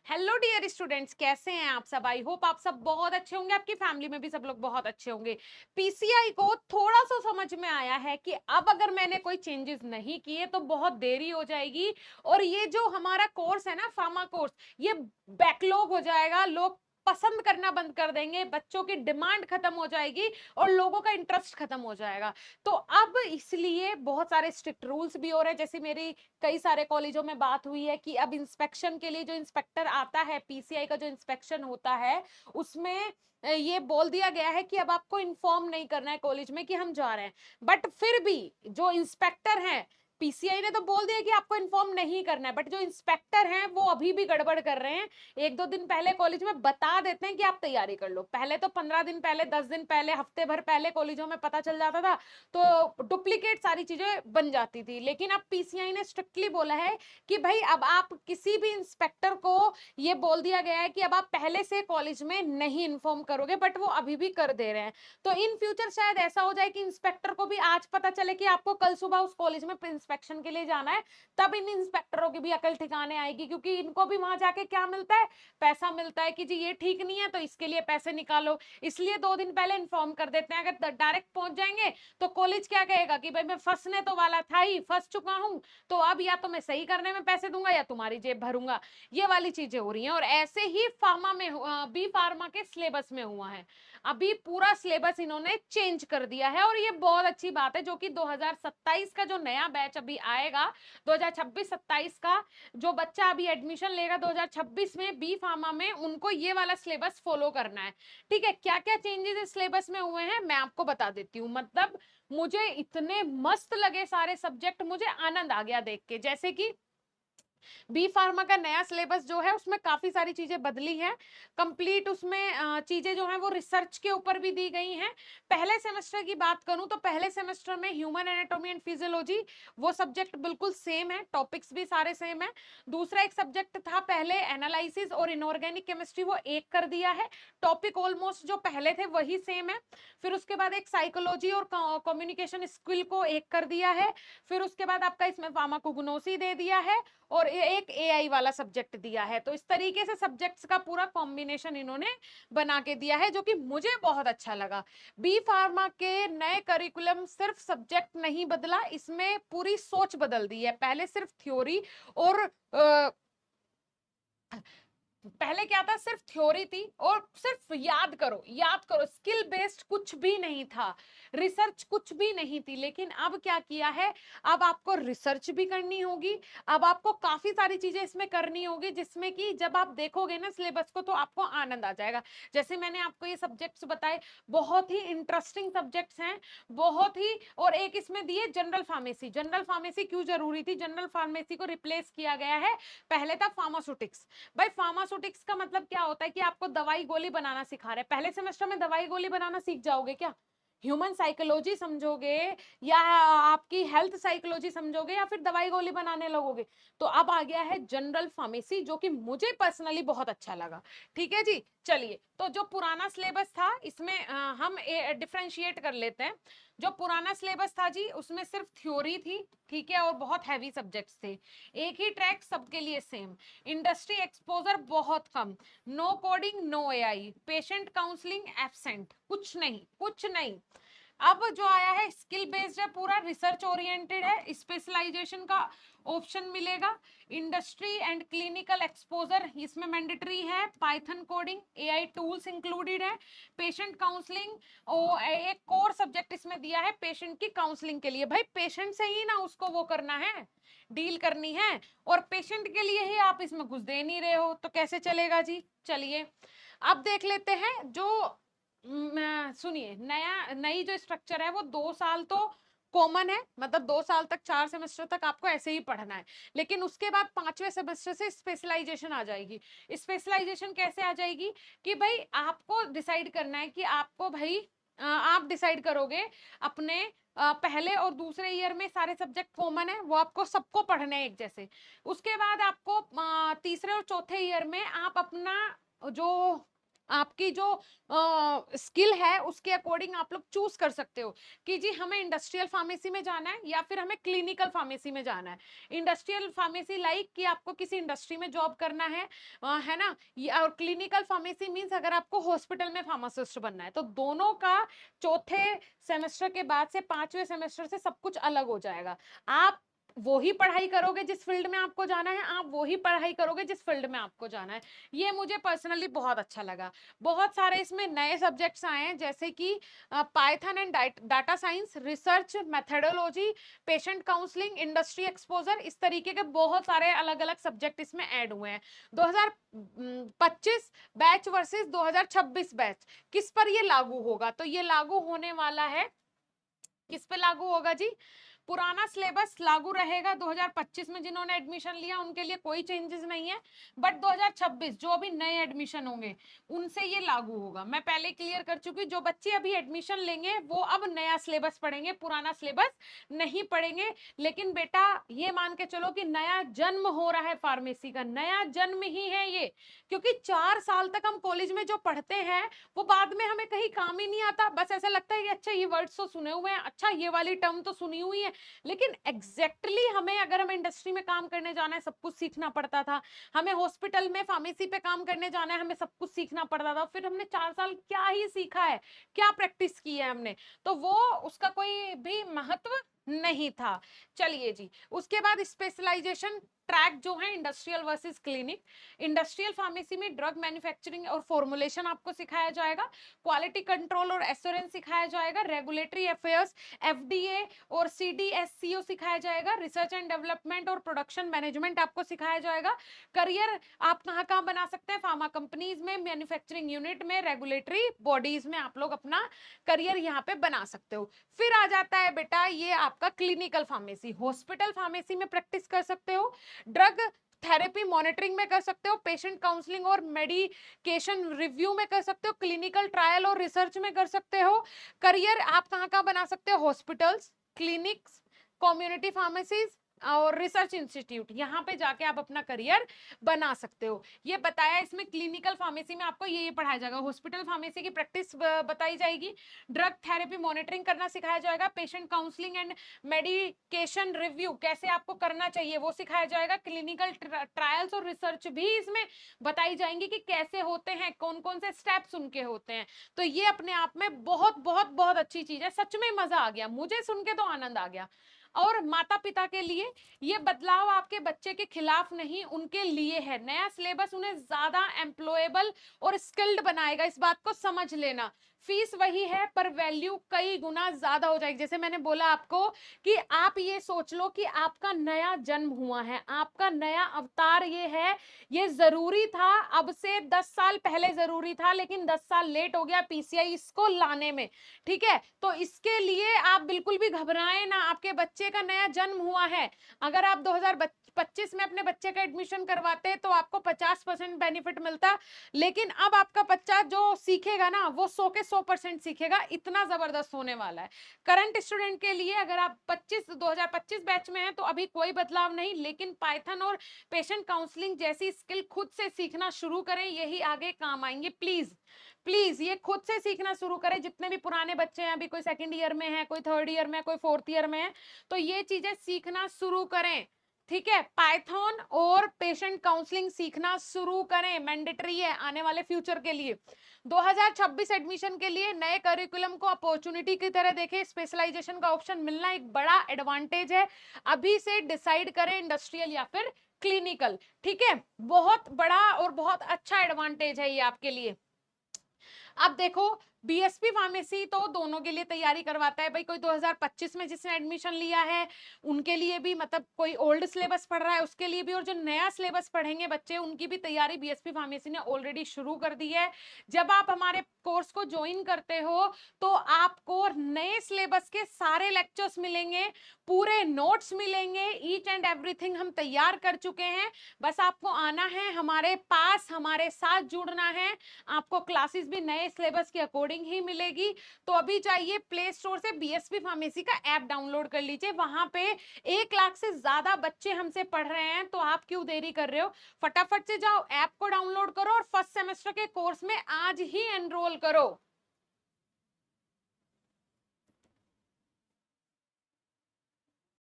Hello dear students, कैसे हैं आप सब। आई होप आप सब बहुत अच्छे होंगे, आपकी फैमिली में भी सब लोग बहुत अच्छे होंगे। पीसीआई को थोड़ा सा समझ में आया है कि अब अगर मैंने कोई चेंजेस नहीं किए तो बहुत देरी हो जाएगी और ये जो हमारा कोर्स है ना, फार्मा कोर्स, ये बैकलॉग हो जाएगा। लोग पसंद करना बंद कर देंगे, बच्चों की डिमांड खत्म हो जाएगी और लोगों का इंटरेस्ट खत्म हो जाएगा। तो अब इसलिए बहुत सारे स्ट्रिक्ट रूल्स भी हो रहे हैं। जैसे मेरी कई सारे कॉलेजों में बात हुई है कि अब इंस्पेक्शन के लिए जो इंस्पेक्टर आता है, पीसीआई का जो इंस्पेक्शन होता है, उसमें ये बोल दिया गया है कि अब आपको इन्फॉर्म नहीं करना है कॉलेज में कि हम जा रहे हैं। बट फिर भी जो इंस्पेक्टर हैं, पीसीआई ने तो बोल दिया कि आपको इन्फॉर्म नहीं करना है, बट जो इंस्पेक्टर हैं वो अभी भी गड़बड़ कर रहे हैं। एक दो दिन पहले कॉलेज में बता देते हैं कि आप तैयारी कर लो। पहले तो 15 दिन पहले, 10 दिन पहले, हफ्ते भर पहले कॉलेजों में पता चल जाता था, तो डुप्लीकेट सारी चीजें बन जाती थी। लेकिन अब पीसीआई ने स्ट्रिक्टली बोला है कि भाई अब आप किसी भी इंस्पेक्टर को, ये बोल दिया गया है कि अब आप पहले से कॉलेज में नहीं इन्फॉर्म करोगे, बट वो अभी भी कर दे रहे हैं। तो इन फ्यूचर शायद ऐसा हो जाए कि इंस्पेक्टर को भी आज पता चले कि आपको कल सुबह उस कॉलेज में इंस्पेक्शन के लिए जाना है, तब इन इंस्पेक्टरों की भी अकल ठिकाने आएगी। क्योंकि इनको भी वहां जाके क्या मिलता है, पैसा मिलता है कि जी ये ठीक नहीं है तो इसके लिए पैसे निकालो। इसलिए 2 दिन पहले इन्फॉर्म कर देते हैं। अगर डायरेक्ट पहुंच जाएंगे तो कॉलेज क्या कहेगा कि भाई मैं फंसने तो वाला था ही, फंस चुका हूं, तो अब या तो मैं सही करने में पैसे दूंगा या तुम्हारी जेब भरूंगा। ये वाली चीजें हो रही हैं। और ऐसे ही फार्मा में, बी फार्मा के सिलेबस में हुआ है। अभी पूरा सिलेबस इन्होंने चेंज कर दिया है और ये बहुत अच्छी बात है। जो कि 2027 का जो नया बैच अभी आएगा, 2026-27 का जो बच्चा अभी एडमिशन लेगा 2026 में बी फार्मा में, उनको ये वाला सिलेबस फॉलो करना है। ठीक है, क्या क्या चेंजेस इस सिलेबस में हुए हैं मैं आपको बता देती हूँ। मतलब मुझे इतने मस्त लगे सारे सब्जेक्ट, मुझे आनंद आ गया देख के। जैसे कि बी फार्मा का नया सिलेबस जो है उसमें काफी सारी चीजें बदली हैं। कंप्लीट उसमें चीजें जो हैं वो रिसर्च के ऊपर भी दी गई हैं। पहले सेमेस्टर की बात करूं तो पहले सेमेस्टर में ह्यूमन एनाटॉमी एंड फिजियोलॉजी, वो सब्जेक्ट बिल्कुल सेम है, टॉपिक्स भी सारे सेम है। दूसरा एक सब्जेक्ट था पहले एनालिसिस और इनऑर्गेनिक केमिस्ट्री, वो एक कर दिया है। टॉपिक ऑलमोस्ट जो पहले थे वही सेम है। फिर उसके बाद एक साइकोलॉजी और कम्युनिकेशन स्किल को एक कर दिया है। फिर उसके बाद आपका इसमें फार्माकोग्नोसी दे दिया है और एक एआई वाला सब्जेक्ट दिया है। तो इस तरीके से सब्जेक्ट्स का पूरा कॉम्बिनेशन इन्होंने बना के दिया है, जो कि मुझे बहुत अच्छा लगा। बी फार्मा के नए करिकुलम सिर्फ सब्जेक्ट नहीं बदला, इसमें पूरी सोच बदल दी है। पहले सिर्फ थ्योरी और पहले क्या था, सिर्फ थ्योरी थी और सिर्फ याद करो याद करो, स्किल बेस्ड कुछ भी नहीं था, रिसर्च कुछ भी नहीं थी। लेकिन अब क्या किया है, अब आपको रिसर्च भी करनी होगी। अब आपको काफी सारी चीजें इसमें करनी होगी, जिसमें कि जब आप देखोगे ना सिलेबस को तो आपको आनंद आ जाएगा। जैसे मैंने आपको ये सब्जेक्ट्स बताए, बहुत ही इंटरेस्टिंग सब्जेक्ट्स हैं, बहुत ही। और एक इसमें दिए जनरल फार्मेसी। जनरल फार्मेसी क्यों जरूरी थी, जनरल फार्मेसी को रिप्लेस किया गया है। पहले था फार्मास्यूटिक्स। भाई फार्मास्यूटिक्स का मतलब क्या होता है कि आपको दवाई गोली बनाना सिखा रहे हैं। पहले सेमेस्टर में दवाई गोली बनाना सीख जाओगे क्या? ह्यूमन साइकोलॉजी समझोगे या आपकी हेल्थ साइकोलॉजी समझोगे या फिर दवाई गोली बनाने लगोगे? तो अब आ गया है जनरल फार्मेसी, जो कि मुझे पर्सनली बहुत अच्छा लगा। ठीक है जी, चलिए। तो जो पुराना सिलेबस था इसमें हम डिफरेंशिएट कर लेते हैं। जो पुराना सिलेबस था जी, उसमें सिर्फ थ्योरी थी, ठीक है, और बहुत हैवी सब्जेक्ट्स थे। एक ही ट्रैक सबके लिए सेम, इंडस्ट्री एक्सपोजर बहुत कम, no coding no AI, patient counselling absent, कुछ नहीं कुछ नहीं। अब जो आया है स्किल बेस्ड है, पूरा रिसर्च ओरिएंटेड है, स्पेशलाइजेशन का ऑप्शन मिलेगा। इंडस्ट्री एंड क्लिनिकल एक्सपोजर इसमें मैंडेटरी है, Python coding, AI tools included है। पेशेंट काउंसलिंग, एक कोर सब्जेक्ट इसमें दिया है पेशेंट की काउंसलिंग के लिए। भाई पेशेंट से ही ना उसको वो करना है, डील करनी है, और पेशेंट के लिए ही आप इसमें घुस दे नहीं रहे हो तो कैसे चलेगा जी। चलिए अब देख लेते हैं जो सुनिए, नई जो स्ट्रक्चर है वो 2 साल तो कॉमन है। मतलब 2 साल तक, 4 सेमेस्टर तक आपको ऐसे ही पढ़ना है। लेकिन उसके बाद 5वें सेमेस्टर से स्पेशलाइजेशन आ जाएगी। स्पेशलाइजेशन कैसे आ जाएगी कि भाई आपको डिसाइड करना है कि आपको भाई आप डिसाइड करोगे अपने पहले और दूसरे ईयर में सारे सब्जेक्ट कॉमन है, वो आपको सबको पढ़ने हैं एक जैसे। उसके बाद आपको तीसरे और चौथे ईयर में आप अपना जो आपकी जो स्किल है उसके अकॉर्डिंग आप लोग चूज कर सकते हो कि जी हमें इंडस्ट्रियल फार्मेसी में जाना है या फिर हमें क्लिनिकल फार्मेसी में जाना है। इंडस्ट्रियल फार्मेसी लाइक कि आपको किसी इंडस्ट्री में जॉब करना है ना, और क्लिनिकल फार्मेसी मींस अगर आपको हॉस्पिटल में फार्मासिस्ट बनना है। तो दोनों का चौथे सेमेस्टर के बाद से 5वें सेमेस्टर से सब कुछ अलग हो जाएगा। आप वो ही पढ़ाई करोगे जिस फील्ड में आपको जाना है, आप वो ही पढ़ाई करोगे जिस फील्ड में आपको जाना है। ये मुझे पर्सनली बहुत अच्छा लगा। बहुत सारे इसमें नए सब्जेक्ट्स आए हैं जैसे कि Python and data science, research methodology, patient counselling, industry exposure, इस तरीके के बहुत सारे अलग अलग सब्जेक्ट इसमें ऐड हुए हैं। 2025 बैच वर्सेस 2026 बैच किस पर ये लागू होगा? तो ये लागू होने वाला है, किस पे लागू होगा जी? पुराना सिलेबस लागू रहेगा 2025 में, जिन्होंने एडमिशन लिया उनके लिए कोई चेंजेस नहीं है। बट 2026 जो भी नए एडमिशन होंगे उनसे ये लागू होगा। मैं पहले क्लियर कर चुकी, जो बच्चे अभी एडमिशन लेंगे वो अब नया सिलेबस पढ़ेंगे, पुराना सिलेबस नहीं पढ़ेंगे। लेकिन बेटा ये मान के चलो कि नया जन्म हो रहा है, फार्मेसी का नया जन्म ही है ये, क्योंकि 4 साल तक हम कॉलेज में जो पढ़ते हैं वो बाद में हमें कहीं काम ही नहीं आता। बस ऐसा लगता है कि अच्छा ये वर्ड्स तो सुने हुए हैं, अच्छा ये वाली टर्म तो सुनी हुई है, लेकिन एग्जैक्टली हमें अगर हमें इंडस्ट्री में काम करने जाना है सब कुछ सीखना पड़ता था। हमें हॉस्पिटल में फार्मेसी पे काम करने जाना है, हमें सब कुछ सीखना पड़ता था। फिर हमने 4 साल क्या ही सीखा है, क्या प्रैक्टिस की है हमने, तो वो उसका कोई भी महत्व नहीं था। चलिए जी, उसके बाद स्पेशलाइजेशन ट्रैक जो है industrial versus clinic. Industrial pharmacy में ड्रग मैन्युफैक्चरिंग और फॉर्मुलेशन आपको सिखाया जाएगा, क्वालिटी कंट्रोल और एश्योरेंस सिखाया जाएगा, रेगुलेटरी अफेयर्स एफडीए और सीडीएससीओ सिखाया जाएगा, रिसर्च एंड डेवलपमेंट और प्रोडक्शन मैनेजमेंट आपको सिखाया जाएगा। करियर आप कहाँ कहाँ बना सकते हैं? फार्मा कंपनीज में, मैन्युफैक्चरिंग यूनिट में, रेगुलेटरी बॉडीज में आप लोग अपना करियर यहाँ पे बना सकते हो। फिर आ जाता है बेटा ये आपका क्लिनिकल फार्मेसी। हॉस्पिटल फार्मेसी में प्रैक्टिस कर सकते हो, ड्रग थेरेपी मॉनिटरिंग में कर सकते हो, पेशेंट काउंसलिंग और मेडिकेशन रिव्यू में कर सकते हो, क्लिनिकल ट्रायल और रिसर्च में कर सकते हो। करियर आप कहाँ कहाँ बना सकते हो? हॉस्पिटल्स, क्लिनिक्स, कम्युनिटी फार्मेसीज और रिसर्च इंस्टीट्यूट, यहाँ पे जाके आप अपना करियर बना सकते हो। ये बताया इसमें क्लिनिकल फार्मेसी में आपको ये पढ़ाया जाएगा। हॉस्पिटल फार्मेसी की प्रैक्टिस बताई जाएगी, ड्रग थेरेपी मॉनिटरिंग करना सिखाया जाएगा, patient counselling and medication review कैसे आपको करना चाहिए वो सिखाया जाएगा, क्लिनिकल ट्रायल्स और रिसर्च भी इसमें बताई जाएंगी कि कैसे होते हैं, कौन कौन से स्टेप्स उनके होते हैं। तो ये अपने आप में बहुत बहुत बहुत अच्छी चीज है, सच में मजा आ गया, मुझे सुन के तो आनंद आ गया। और माता पिता के लिए ये बदलाव आपके बच्चे के खिलाफ नहीं, उनके लिए है। नया सिलेबस उन्हें ज्यादा एम्प्लॉयबल और स्किल्ड बनाएगा, इस बात को समझ लेना। फीस वही है पर वैल्यू कई गुना ज्यादा हो जाएगी। जैसे मैंने बोला आपको कि आप ये सोच लो कि आपका नया जन्म हुआ है, आपका नया अवतार ये है, ये जरूरी था, अब से 10 साल पहले जरूरी था, लेकिन 10 साल लेट हो गया पीसीआई इसको लाने में। ठीक है, तो इसके लिए आप बिल्कुल भी घबराएं ना, आपके बच्चे का नया जन्म हुआ है। अगर आप 2025 में अपने बच्चे का एडमिशन करवाते तो आपको 50% बेनिफिट मिलता, लेकिन अब आपका बच्चा जो सीखेगा ना वो 100 के 100% सीखेगा, इतना जबरदस्त होने वाला है। करंट स्टूडेंट के लिए अगर आप 2025 बैच में हैं तो अभी कोई बदलाव नहीं, लेकिन पाइथन और पेशेंट काउंसलिंग जैसी स्किल खुद से सीखना शुरू करें, यही आगे काम आएंगे। प्लीज प्लीज ये खुद से सीखना शुरू करें। जितने भी पुराने बच्चे हैं, अभी कोई सेकंड ईयर में है, कोई थर्ड ईयर में है, कोई फोर्थ ईयर में है, तो ये चीजें सीखना शुरू करें। ठीक है, पाइथन और पेशेंट काउंसलिंग सीखना शुरू करें, मैंडेटरी है आने वाले फ्यूचर के लिए। 2026 एडमिशन के लिए नए करिकुलम को अपॉर्चुनिटी की तरह देखें, स्पेशलाइजेशन का ऑप्शन मिलना एक बड़ा एडवांटेज है। अभी से डिसाइड करें इंडस्ट्रियल या फिर क्लिनिकल। ठीक है, बहुत बड़ा और बहुत अच्छा एडवांटेज है ये आपके लिए। अब देखो बीएसपी फार्मेसी तो दोनों के लिए तैयारी करवाता है भाई, कोई 2025 में जिसने एडमिशन लिया है उनके लिए भी, मतलब कोई ओल्ड सिलेबस पढ़ रहा है उसके लिए भी, और जो नया सिलेबस पढ़ेंगे बच्चे उनकी भी तैयारी बीएसपी फार्मेसी ने ऑलरेडी शुरू कर दी है। जब आप हमारे कोर्स को ज्वाइन करते हो तो आपको नए सिलेबस के सारे लेक्चर्स मिलेंगे, पूरे नोट्स मिलेंगे, ईच एंड एवरीथिंग हम तैयार कर चुके हैं। बस आपको आना है हमारे पास, हमारे साथ जुड़ना है, आपको क्लासेस भी नए सिलेबस के अकॉर्डिंग ही मिलेगी। तो अभी जाइए प्ले स्टोर से बीएसपी फार्मेसी का ऐप डाउनलोड कर लीजिए, वहां पे 1 लाख से ज्यादा बच्चे हमसे पढ़ रहे हैं, तो आप क्यों देरी कर रहे हो? फटाफट से जाओ, ऐप को डाउनलोड करो और फर्स्ट सेमेस्टर के कोर्स में आज ही एनरोल करो।